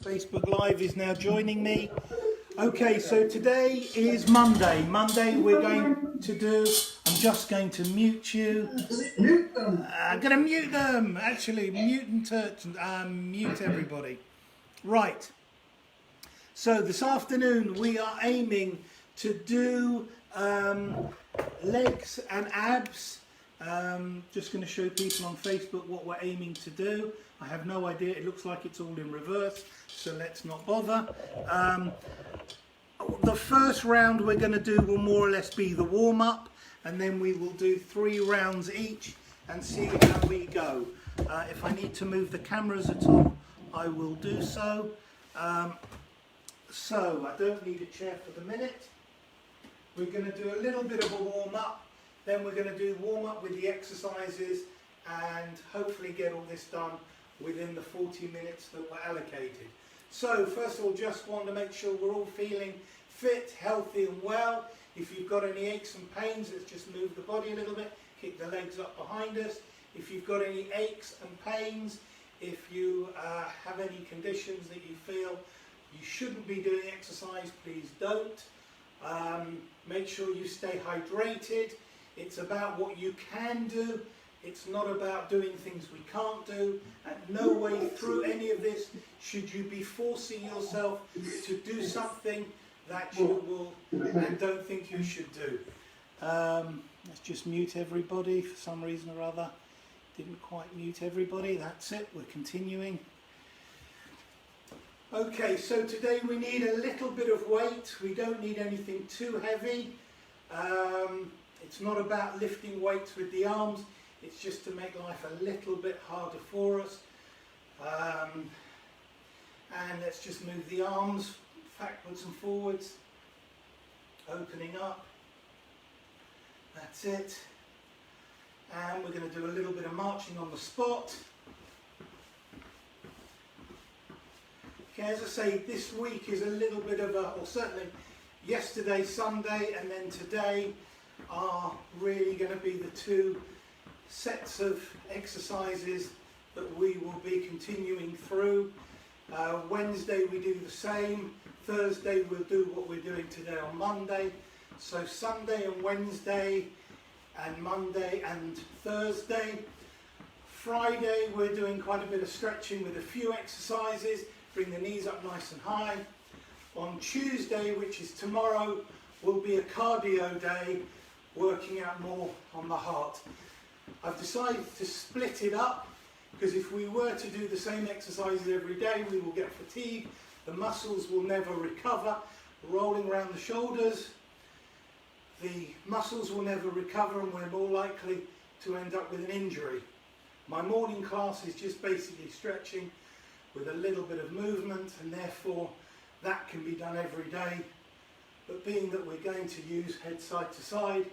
Facebook Live is now joining me. Okay, so today is Monday. Monday we're going to do, I'm just going to mute you. I'm going to mute them, actually, mute and touch, mute everybody. Right, so this afternoon we are aiming to do legs and abs. Just going to show people on Facebook what we're aiming to do. I have no idea, it looks like it's all in reverse, so let's not bother. The first round we're going to do will more or less be the warm-up, and then we will do 3 rounds each and see how we go. If I need to move the cameras at all, I will do so. So I don't need a chair for the minute. We're going to do a little bit of a warm-up, then we're going to do warm-up with the exercises and hopefully get all this done within the 40 minutes that were allocated. So first of all, just want to make sure we're all feeling fit, healthy and well. If you've got any aches and pains, let's just move the body a little bit, kick the legs up behind us. If you've got any aches and pains, if you have any conditions that you feel you shouldn't be doing exercise, please don't. Make sure you stay hydrated. It's about what you can do. It's not about doing things we can't do. And no way through any of this should you be forcing yourself to do something that you will and don't think you should do. Let's just mute everybody for some reason or other. Didn't quite mute everybody. That's it. We're continuing. Okay, so today we need a little bit of weight. We don't need anything too heavy. It's not about lifting weights with the arms. It's just to make life a little bit harder for us. And let's just move the arms backwards and forwards, opening up. That's it. And we're going to do a little bit of marching on the spot. Okay, as I say, this week is a little bit of a, or certainly yesterday, Sunday, and then today are really going to be the 2 sets of exercises that we will be continuing through. Wednesday we do the same. Thursday we'll do what we're doing today on Monday. So Sunday and Wednesday and Monday and Thursday. Friday we're doing quite a bit of stretching with a few exercises. Bring the knees up nice and high. On Tuesday, which is tomorrow, will be a cardio day, working out more on the heart. I've decided to split it up because if we were to do the same exercises every day, we will get fatigued, the muscles will never recover. Rolling around the shoulders, the muscles will never recover and we're more likely to end up with an injury. My morning class is just basically stretching with a little bit of movement, and therefore that can be done every day. But being that we're going to use head side to side,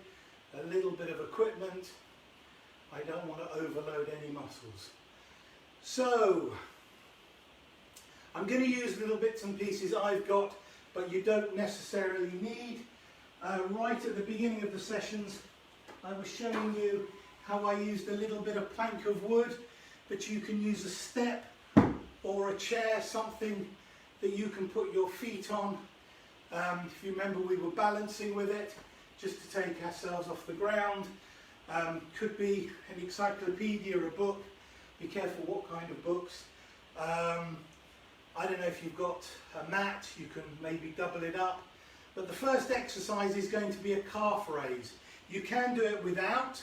a little bit of equipment, I don't want to overload any muscles. So I'm going to use little bits and pieces I've got, but you don't necessarily need. Right at the beginning of the sessions I was showing you how I used a little bit of plank of wood, but you can use a step or a chair, something that you can put your feet on. If you remember, we were balancing with it just to take ourselves off the ground. Could be an encyclopedia or a book. Be careful what kind of books. I don't know if you've got a mat, you can maybe double it up. But the first exercise is going to be a calf raise. You can do it without,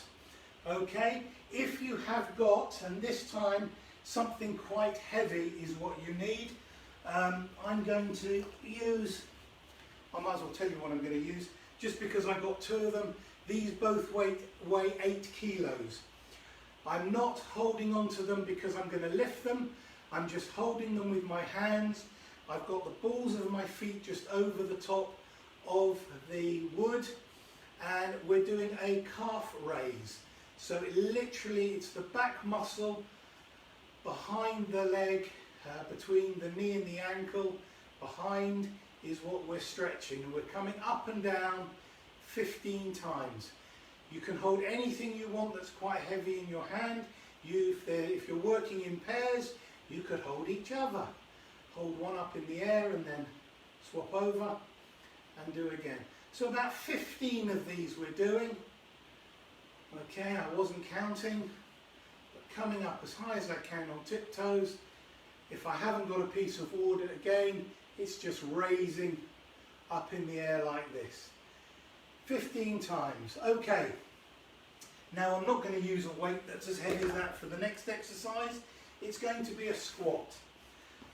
okay? If you have got, and this time something quite heavy is what you need, I'm going to use, I might as well tell you what I'm going to use, just because I've got 2 of them. These both weigh 8 kilos. I'm not holding on to them because I'm going to lift them. I'm just holding them with my hands. I've got the balls of my feet just over the top of the wood, and we're doing a calf raise. So literally it's the back muscle behind the leg, between the knee and the ankle, behind is what we're stretching, and we're coming up and down 15 times. You can hold anything you want that's quite heavy in your hand. If you're working in pairs, you could hold each other. hold one up in the air and then swap over and do again. So about 15 of these we're doing. Okay, I wasn't counting, but coming up as high as I can on tiptoes. If I haven't got a piece of wood, again, it's just raising up in the air like this. 15 times. Okay, now I'm not going to use a weight that's as heavy as that for the next exercise. It's going to be a squat.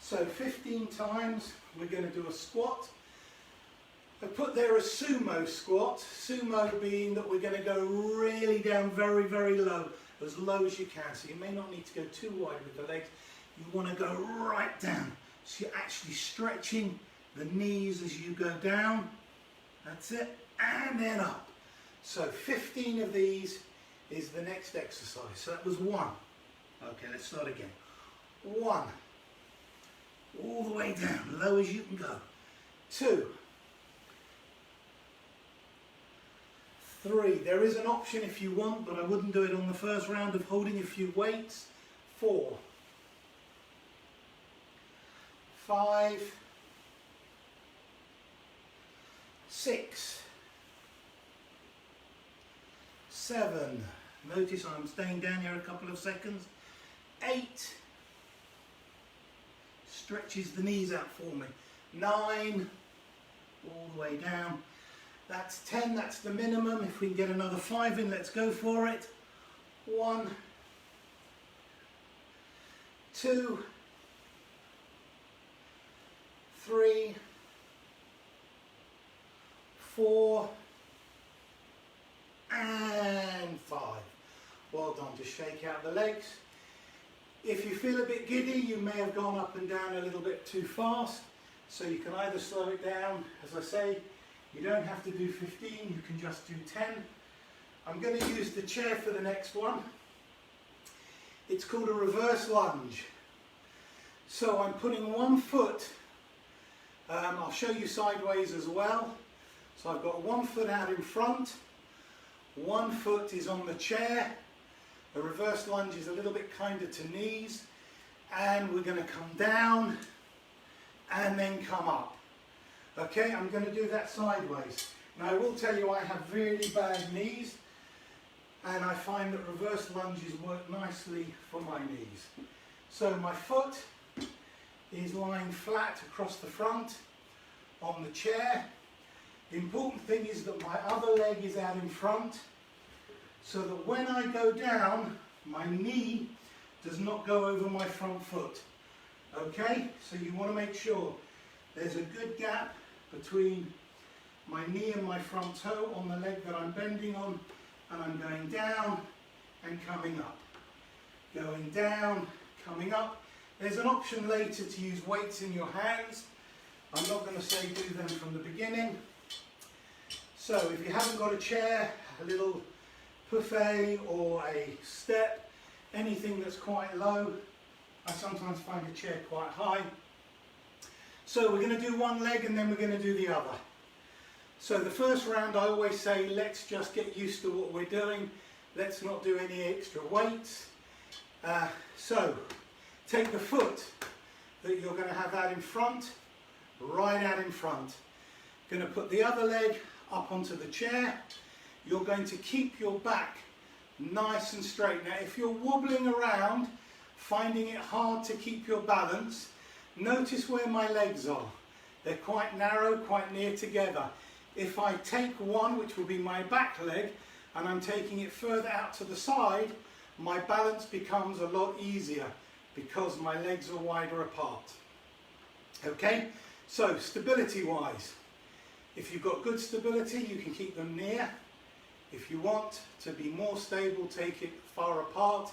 So 15 times we're going to do a squat. I put there a sumo squat, sumo being that we're going to go really down very, very low as you can. So you may not need to go too wide with the legs. You want to go right down. So you're actually stretching the knees as you go down. That's it. And then up. So 15 of these is the next exercise. So that was 1. Okay, let's start again. 1. All the way down, low as you can go. 2. 3. There is an option if you want, but I wouldn't do it on the first round of holding a few weights. 4. 5. 6. 7. Notice I'm staying down here a couple of seconds. 8. Stretches the knees out for me. 9. All the way down. That's 10, that's the minimum. If we can get another 5 in, let's go for it. 1, 2, 3, 4, and 5. Well done. Just shake out the legs. If you feel a bit giddy, you may have gone up and down a little bit too fast, so you can either slow it down. As I say, you don't have to do 15, you can just do 10. I'm going to use the chair for the next one. It's called a reverse lunge. So I'm putting one foot, I'll show you sideways as well. So I've got one foot out in front, one foot is on the chair. A reverse lunge is a little bit kinder to knees, and we're going to come down and then come up. Okay, I'm going to do that sideways. Now I will tell you I have really bad knees, and I find that reverse lunges work nicely for my knees. So my foot is lying flat across the front on the chair. The important thing is that my other leg is out in front, so that when I go down, my knee does not go over my front foot. Okay, so you want to make sure there's a good gap between my knee and my front toe on the leg that I'm bending on, and I'm going down and coming up. Going down, coming up. There's an option later to use weights in your hands. I'm not going to say do them from the beginning. So if you haven't got a chair, a little buffet or a step, anything that's quite low, I sometimes find a chair quite high. So we're going to do one leg and then we're going to do the other. So the first round I always say, let's just get used to what we're doing. Let's not do any extra weights. So take the foot that you're going to have out in front, right out in front. Going to put the other leg up onto the chair. You're going to keep your back nice and straight. Now if you're wobbling around, finding it hard to keep your balance, notice where my legs are. They're quite narrow, quite near together. If I take one, which will be my back leg, and I'm taking it further out to the side, my balance becomes a lot easier because my legs are wider apart. Okay, so stability wise, if you've got good stability, you can keep them near. If you want to be more stable, take it far apart.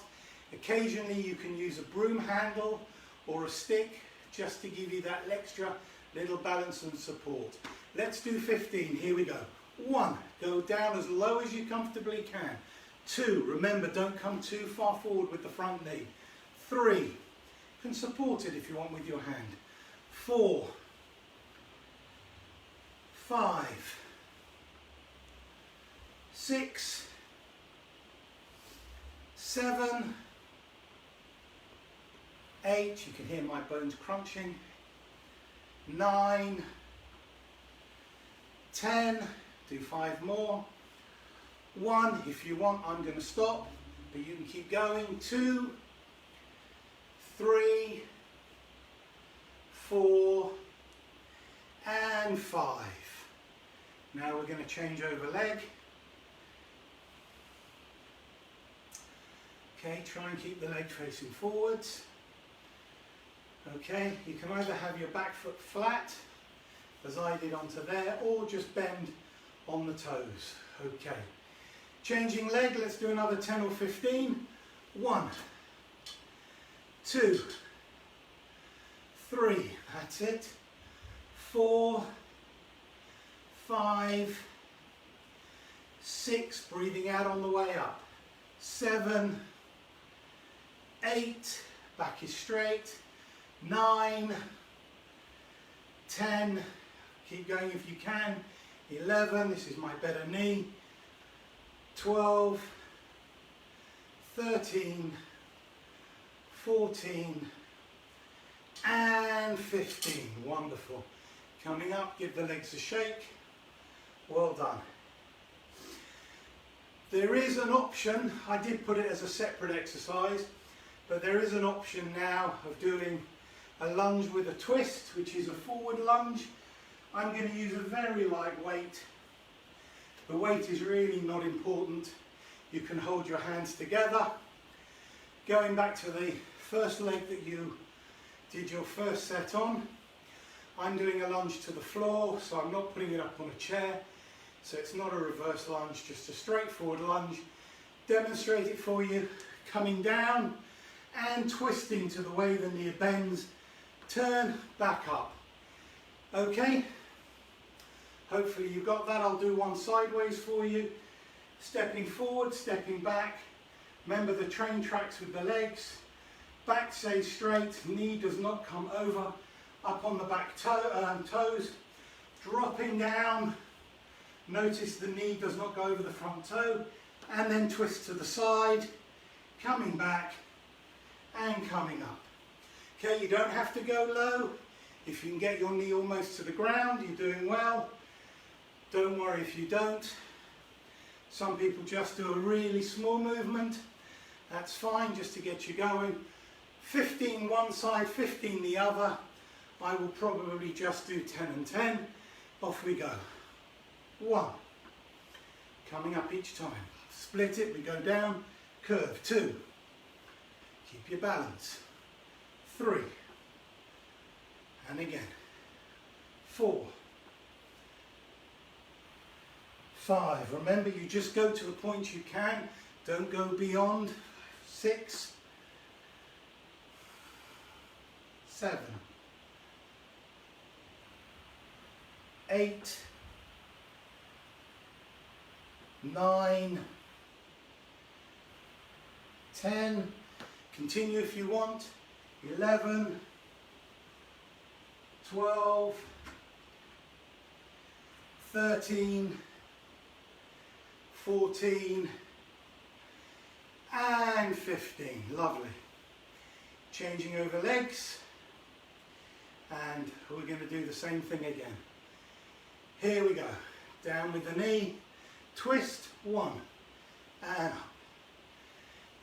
Occasionally you can use a broom handle or a stick just to give you that extra little balance and support. Let's do 15, here we go. 1, go down as low as you comfortably can. 2, remember, don't come too far forward with the front knee. 3, you can support it if you want with your hand. 4, 5, 6, 7, 8, you can hear my bones crunching, 9, 10, do 5 more, 1, if you want I'm going to stop, but you can keep going, 2, 3, 4, and 5. Now we're going to change over leg. Okay, try and keep the leg facing forwards. Okay, you can either have your back foot flat, as I did onto there, or just bend on the toes. Okay, changing leg, let's do another 10 or 15. 1, 2, 3, that's it. 4, 5, 6, breathing out on the way up. 7, 8, back is straight. 9, 10, keep going if you can. 11, this is my better knee. 12, 13, 14, and 15. Wonderful. Coming up, give the legs a shake. Well done. There is an option, I did put it as a separate exercise, but there is an option now of doing a lunge with a twist, which is a forward lunge. I'm going to use a very light weight. The weight is really not important. You can hold your hands together. Going back to the first leg that you did your first set on, I'm doing a lunge to the floor, so I'm not putting it up on a chair. So it's not a reverse lunge, just a straightforward lunge. Demonstrate it for you, coming down and twisting to the way the knee bends. Turn back up. Okay, hopefully you got that. I'll do one sideways for you. Stepping forward, stepping back. Remember the train tracks with the legs. Back stays straight, knee does not come over. Up on the back toes. Dropping down. Notice the knee does not go over the front toe. And then twist to the side. Coming back and coming up. Okay, you don't have to go low. If you can get your knee almost to the ground, you're doing well. Don't worry if you don't. Some people just do a really small movement. That's fine, just to get you going. 15 one side, 15 the other. I will probably just do 10 and 10. Off we go. 1. Coming up each time. Split it, we go down. Curve. 2. Keep your balance. 3. And again. 4. 5. Remember, you just go to the point you can. Don't go beyond. 6. 7. 8. 9. 10. Continue if you want. 11. 12. 13. 14. And 15. Lovely. Changing over legs. And we're going to do the same thing again. Here we go. Down with the knee. Twist. 1. And up.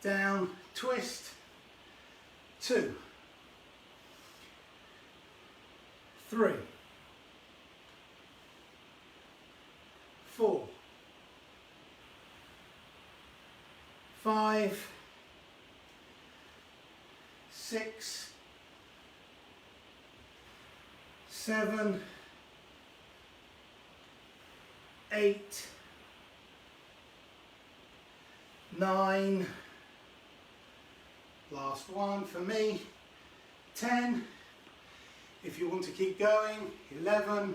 Down. Twist. 2. 3. 4. 5. 6. 7. 8. 9. Last one for me. 10. If you want to keep going. 11.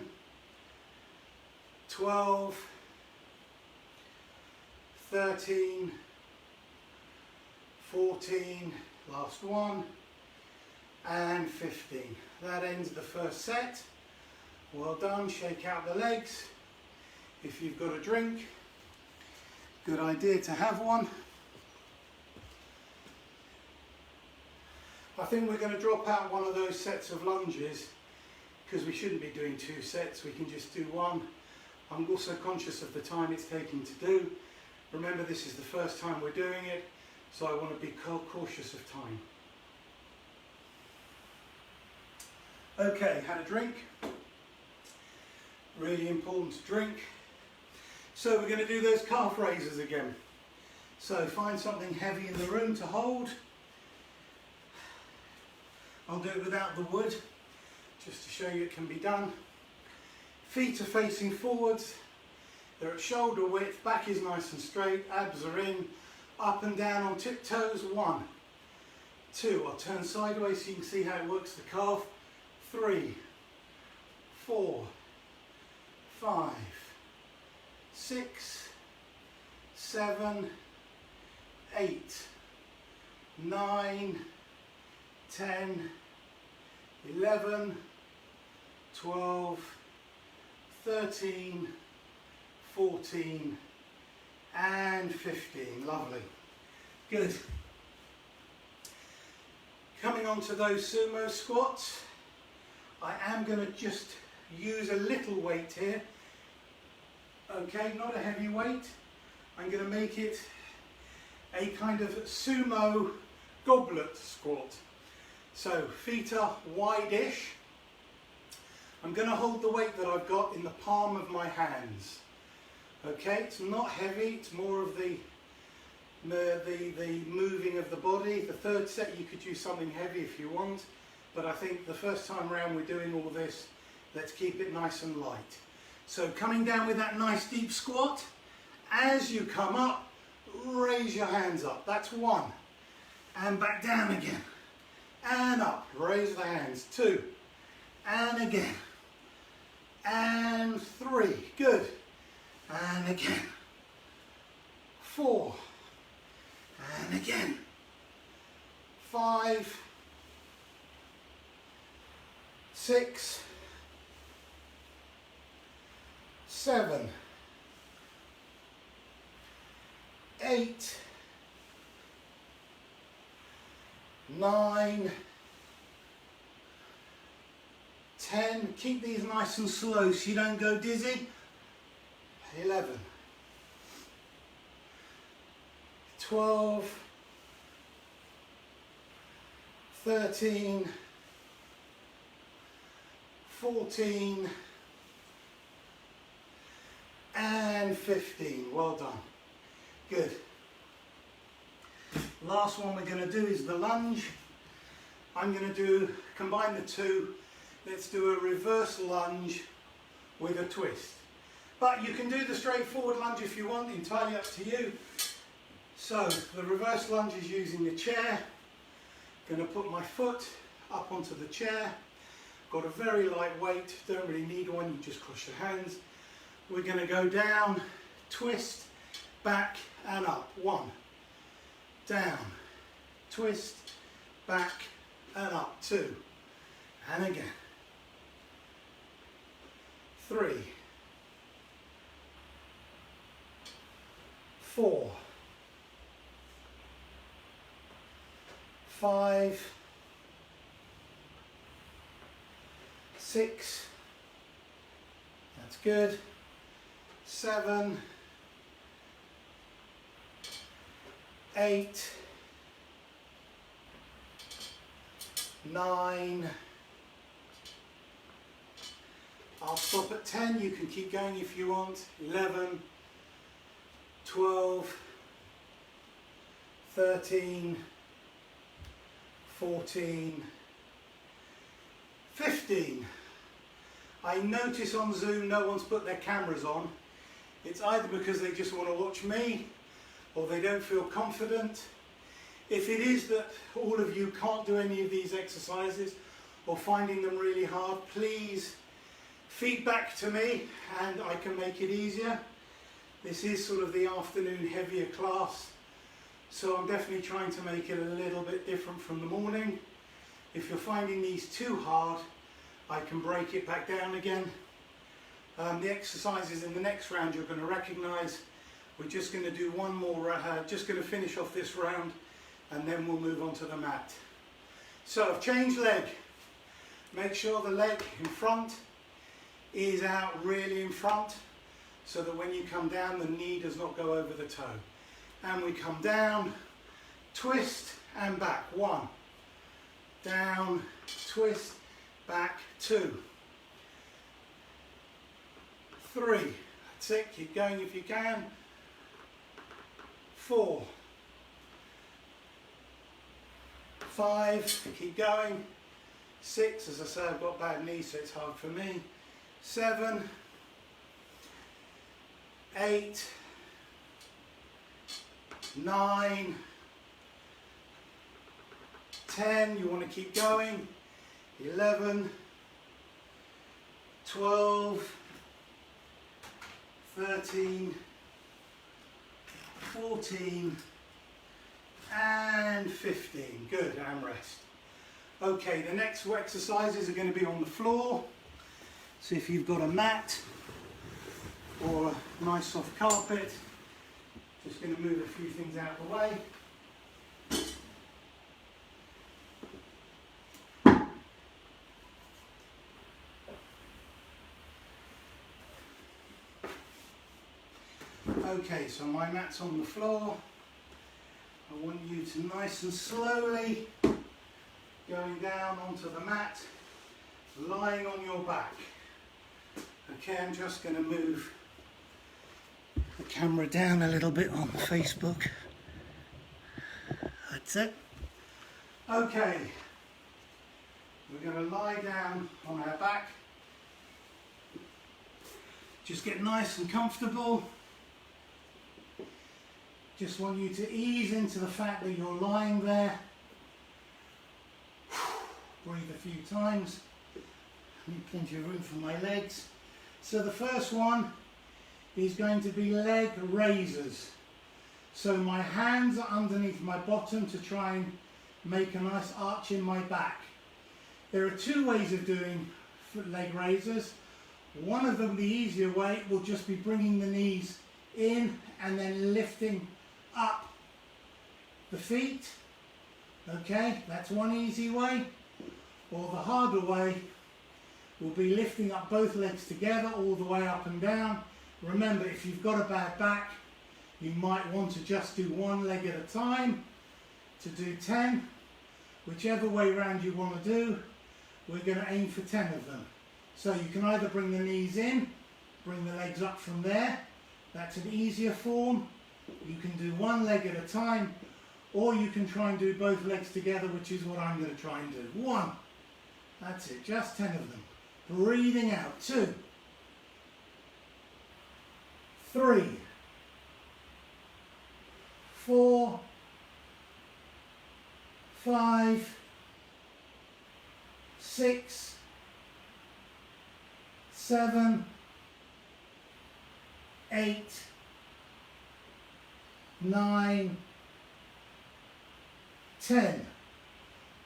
12. 13. 14. Last one. And 15. That ends the first set. Well done. Shake out the legs. If you've got a drink, good idea to have one. I think we're going to drop out one of those sets of lunges because we shouldn't be doing 2 sets, we can just do 1. I'm also conscious of the time it's taking to do. Remember, this is the first time we're doing it, so I want to be cautious of time. Okay, had a drink. Really important to drink. So we're going to do those calf raises again. So find something heavy in the room to hold. I'll do it without the wood, just to show you it can be done. Feet are facing forwards. They're at shoulder width, back is nice and straight, abs are in, up and down on tiptoes. 1, 2, I'll turn sideways so you can see how it works the calf. 3, 4, 5, 6, 7, 8, 9, 10, 11, 12, 13, 14 and 15. Lovely. Good. Coming on to those sumo squats, I am going to just use a little weight here. Okay, not a heavy weight. I'm going to make it a kind of sumo goblet squat. So feet are wide-ish. I'm going to hold the weight that I've got in the palm of my hands. Okay, it's not heavy, it's more of the moving of the body. The third set you could use something heavy if you want, but I think the first time around we're doing all this, let's keep it nice and light. So coming down with that nice deep squat, as you come up, raise your hands up. That's 1. And back down again. And up, raise the hands. 2. And again. And 3. Good. And again. 4. And again. 5. 6. 7. 8. 9. 10. Keep these nice and slow so you don't go dizzy. 11. 12. 13. 14. And 15. Well done. Good. Last one we're going to do is the lunge. I'm going to combine the two. Let's do a reverse lunge with a twist. But you can do the straightforward lunge if you want, entirely up to you. So the reverse lunge is using the chair. Going to put my foot up onto the chair. Got a very light weight, don't really need one, you just cross your hands. We're going to go down, twist, back and up. 1, down, twist, back and up. 2, and again. 3, 4, 5, 6, that's good. 7, 8, 9, I'll stop at 10, you can keep going if you want. 11, 12, 13, 14, 15. I notice on Zoom no one's put their cameras on. It's either because they just want to watch me or they don't feel confident. If it is that all of you can't do any of these exercises or finding them really hard, please feedback to me and I can make it easier. This is sort of the afternoon heavier class, so I'm definitely trying to make it a little bit different from the morning. If you're finding these too hard, I can break it back down again. The exercises in the next round you're going to recognise. We're just going to do one more, just going to finish off this round and then we'll move on to the mat. So I've changed leg. Make sure the leg in front is out really in front, so that when you come down the knee does not go over the toe. And we come down, twist and back. 1, down, twist, back. 2, 3, that's it, keep going if you can. 4, 5, keep going. 6, as I say, I've got bad knees, so it's hard for me. 7, 8, 9, 10, you want to keep going. 11, 12, 13, 14, and 15. Good, and rest. Okay, the next exercises are going to be on the floor. So if you've got a mat or a nice soft carpet, just going to move a few things out of the way. Okay, so my mat's on the floor. I want you to nice and slowly going down onto the mat, lying on your back. Okay, I'm just going to move the camera down a little bit on Facebook. That's it. Okay, we're going to lie down on our back. Just get nice and comfortable. Just want you to ease into the fact that you're lying there. Breathe a few times. Need plenty of room for my legs. So the first one is going to be leg raisers. So my hands are underneath my bottom to try and make a nice arch in my back. There are 2 ways of doing leg raisers. One of them, the easier way, will just be bringing the knees in and then lifting up the feet. Okay, that's one easy way. Or the harder way will be lifting up both legs together all the way up and down. Remember, if you've got a bad back, you might want to just do one leg at a time to do 10. Whichever way round you want to do, we're going to aim for 10 of them. So you can either bring the knees in, bring the legs up from there. That's an easier form. You can do one leg at a time, or you can try and do both legs together, which is what I'm going to try and do. 1. That's it, just 10 of them. Breathing out. 2, 3, 4, 5, 6, 7, 8, 9, 10,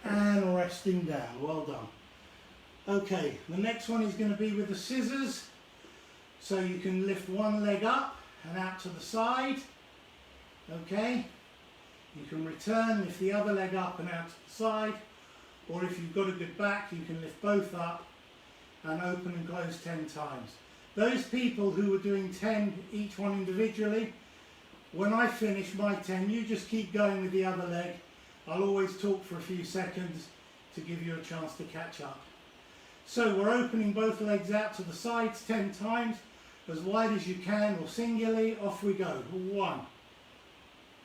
and resting down. Well done. Okay, the next one is going to be with the scissors. So you can lift one leg up and out to the side. Okay, you can return, lift the other leg up and out to the side. Or if you've got a good back, you can lift both up and open and close 10 times. Those people who are doing 10 each one individually, when I finish my 10, you just keep going with the other leg. I'll always talk for a few seconds to give you a chance to catch up. So we're opening both legs out to the sides 10 times, as wide as you can or singularly. Off we go. 1,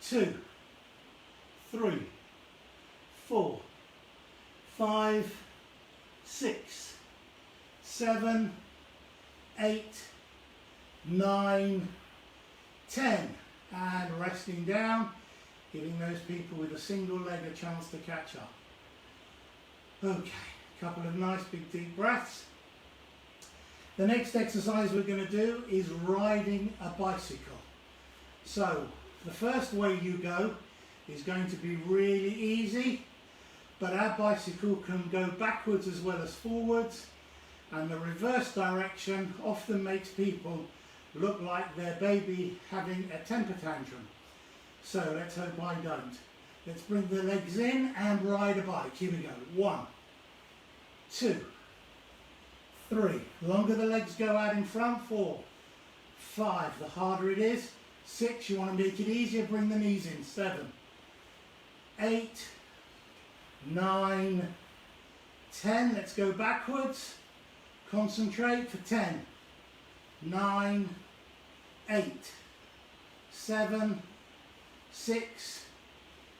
2, 3, 4, 5, 6, 7, 8, 9, 10. And resting down, giving those people with a single leg a chance to catch up. Okay, a couple of nice big deep breaths. The next exercise we're going to do is riding a bicycle. So the first way you go is going to be really easy, but our bicycle can go backwards as well as forwards, and the reverse direction often makes people look like their baby having a temper tantrum. So let's hope I don't. Let's bring the legs in and ride a bike. Here we go. 1, 2, 3. The longer the legs go out in front, 4, 5. The harder it is. 6. You want to make it easier, bring the knees in. 7, 8, 9, 10. Let's go backwards. Concentrate for 10, 9, 8, 7, 6,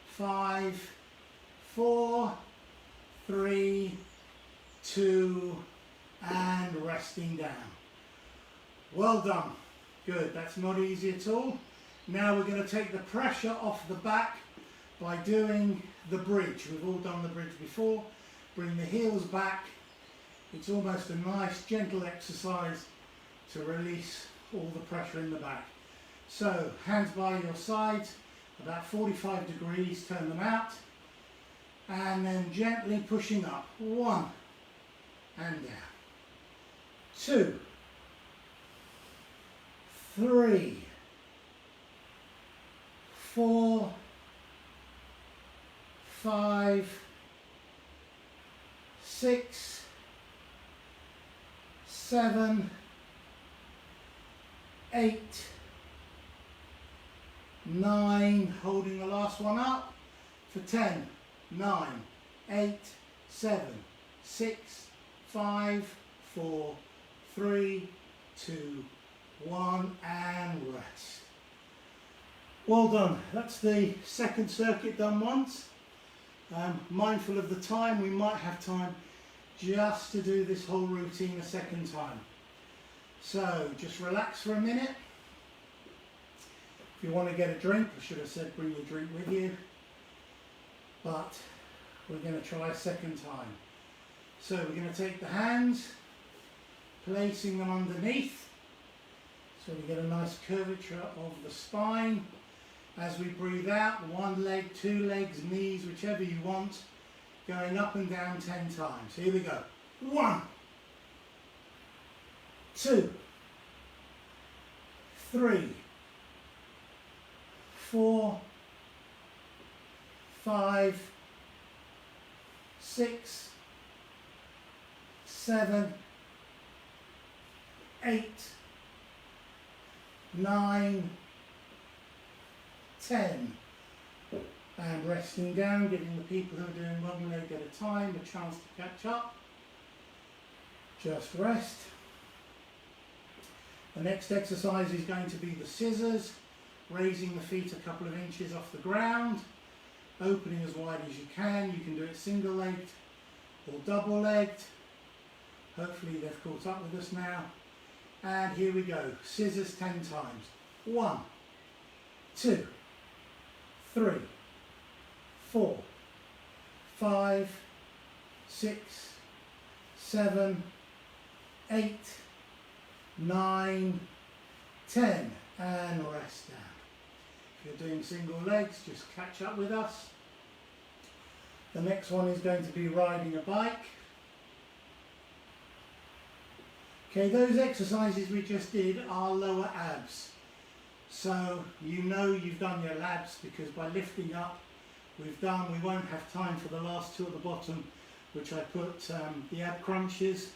5, 4, 3, 2, and resting down. Well done. Good. That's not easy at all. Now we're going to take the pressure off the back by doing the bridge. We've all done the bridge before. Bring the heels back. It's almost a nice gentle exercise to release all the pressure in the back. So hands by your sides, about 45 degrees, turn them out, and then gently pushing up. 1 and down. 2, 3, 4, 5, 6, 7, 8, 9, holding the last one up for 10, 9, 8, 7, 6, 5, 4, 3, 2, 1, and rest. Well done. That's the second circuit done once. Mindful of the time, we might have time just to do this whole routine a second time. So just relax for a minute. If you want to get a drink, I should have said bring your drink with you, but we're going to try a second time. So we're going to take the hands, placing them underneath, so we get a nice curvature of the spine. As we breathe out, one leg, two legs, knees, whichever you want, going up and down 10 times. Here we go. 1, 2, 3, 4, 5, 6, 7, 8, 9, 10. And resting down, giving the people who are doing one leg at a time a chance to catch up. Just rest. The next exercise is going to be the scissors, raising the feet a couple of inches off the ground, opening as wide as you can. You can do it single-legged or double-legged. Hopefully they've caught up with us now. And here we go. Scissors 10 times. 1, 2, 3, 4, 5, 6, 7, 8, 9, 10, and rest down. If you're doing single legs, just catch up with us. The next one is going to be riding a bike. Okay, those exercises we just did are lower abs. So you know you've done your labs because by lifting up, we won't have time for the last two at the bottom, which I put the ab crunches.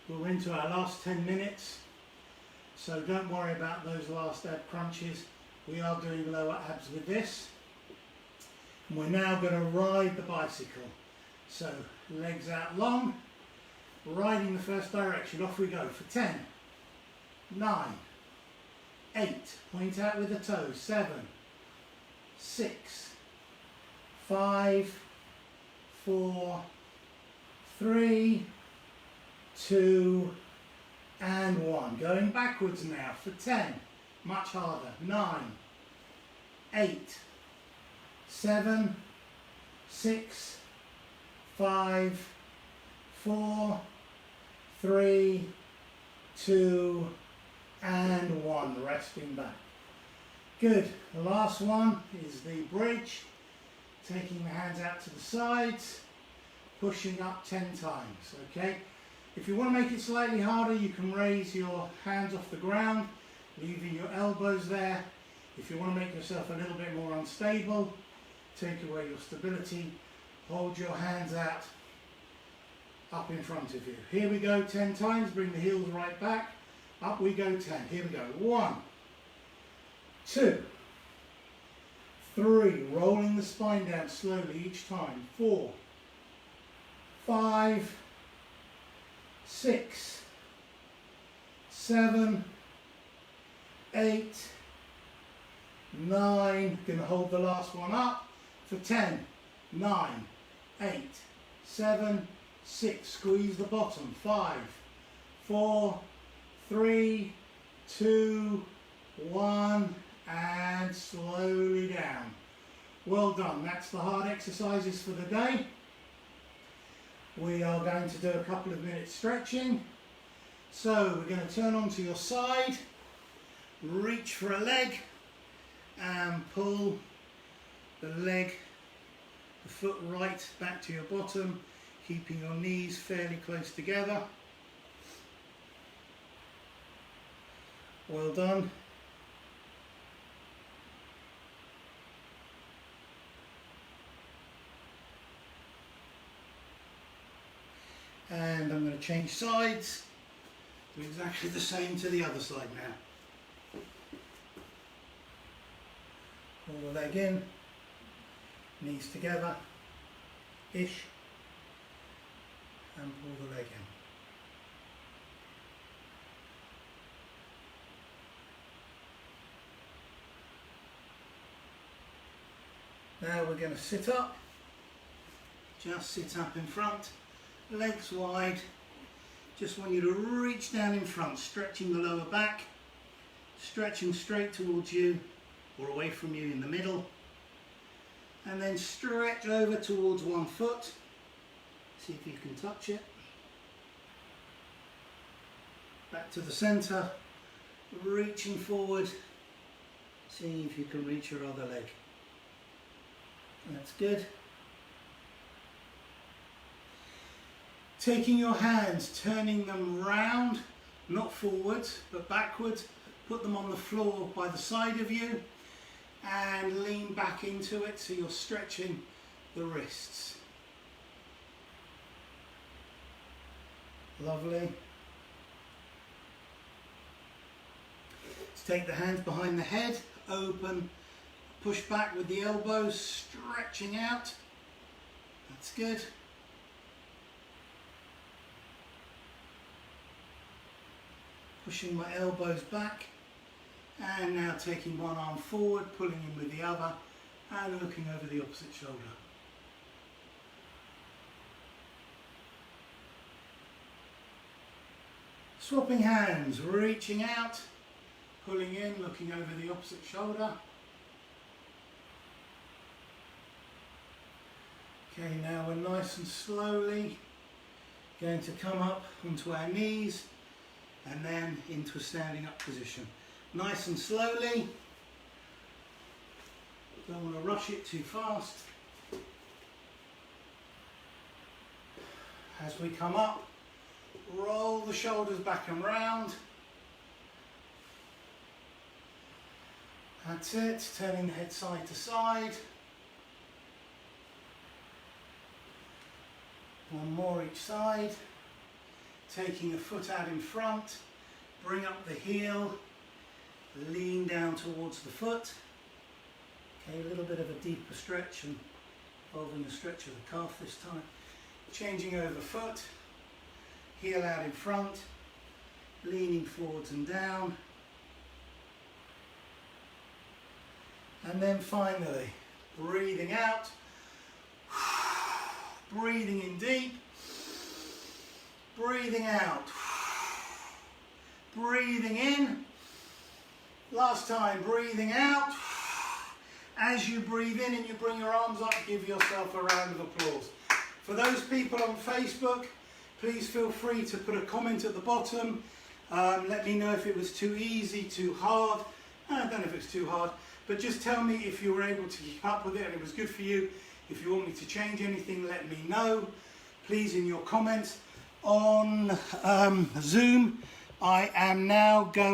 We're into our last 10 minutes. So don't worry about those last ab crunches. We are doing lower abs with this. And we're now going to ride the bicycle. So legs out long, riding the first direction. Off we go for 10, 9, 8, point out with the toes, 7, 6, 5, 4, 3, 2, and 1. Going backwards now for 10, much harder, 9, 8, 7, 6, 5, 4, 3, 2, and 1. Resting back. Good. The last one is the bridge. Taking the hands out to the sides, pushing up 10 times. Okay. If you want to make it slightly harder, you can raise your hands off the ground, leaving your elbows there. If you want to make yourself a little bit more unstable, take away your stability, hold your hands out up in front of you. Here we go 10 times, bring the heels right back. Up we go 10. Here we go. 1, 2, 3, rolling the spine down slowly each time. 4, 5, 6, 7, 8, 9. Going to hold the last one up for 10, 9, 8, 7, 6. Squeeze the bottom. 5, 4, 3, 2, 1, and slowly down. Well done. That's the hard exercises for the day. We are going to do a couple of minutes stretching. So we're going to turn onto your side, reach for a leg and pull the leg, the foot right back to your bottom, keeping your knees fairly close together. Well done. And I'm going to change sides, do exactly the same to the other side now. Pull the leg in, knees together, ish, and pull the leg in. Now we're going to sit up, just sit up in front, legs wide. Just want you to reach down in front, stretching the lower back, stretching straight towards you or away from you in the middle, and then stretch over towards one foot. See if you can touch it. Back to the center, reaching forward, seeing if you can reach your other leg. That's good. Taking your hands, turning them round, not forwards but backwards, put them on the floor by the side of you and lean back into it so you're stretching the wrists. Lovely. Let's take the hands behind the head, open, push back with the elbows, stretching out. That's good. Pushing my elbows back, and now taking one arm forward, pulling in with the other, and looking over the opposite shoulder. Swapping hands, reaching out, pulling in, looking over the opposite shoulder. Okay, now we're nice and slowly going to come up onto our knees and then into a standing up position. Nice and slowly. Don't want to rush it too fast. As we come up, roll the shoulders back and round. That's it, turning the head side to side. One more each side. Taking a foot out in front, bring up the heel, lean down towards the foot. Okay, a little bit of a deeper stretch and involving the stretch of the calf this time. Changing over foot, heel out in front, leaning forwards and down. And then finally, breathing out, breathing in deep, breathing out, breathing in. Last time, breathing out. As you breathe in and you bring your arms up, give yourself a round of applause. For those people on Facebook, please feel free to put a comment at the bottom. Let me know if it was too easy, too hard. I don't know if it's too hard, but just tell me if you were able to keep up with it and it was good for you. If you want me to change anything, let me know. Please, in your comments. On Zoom, I am now going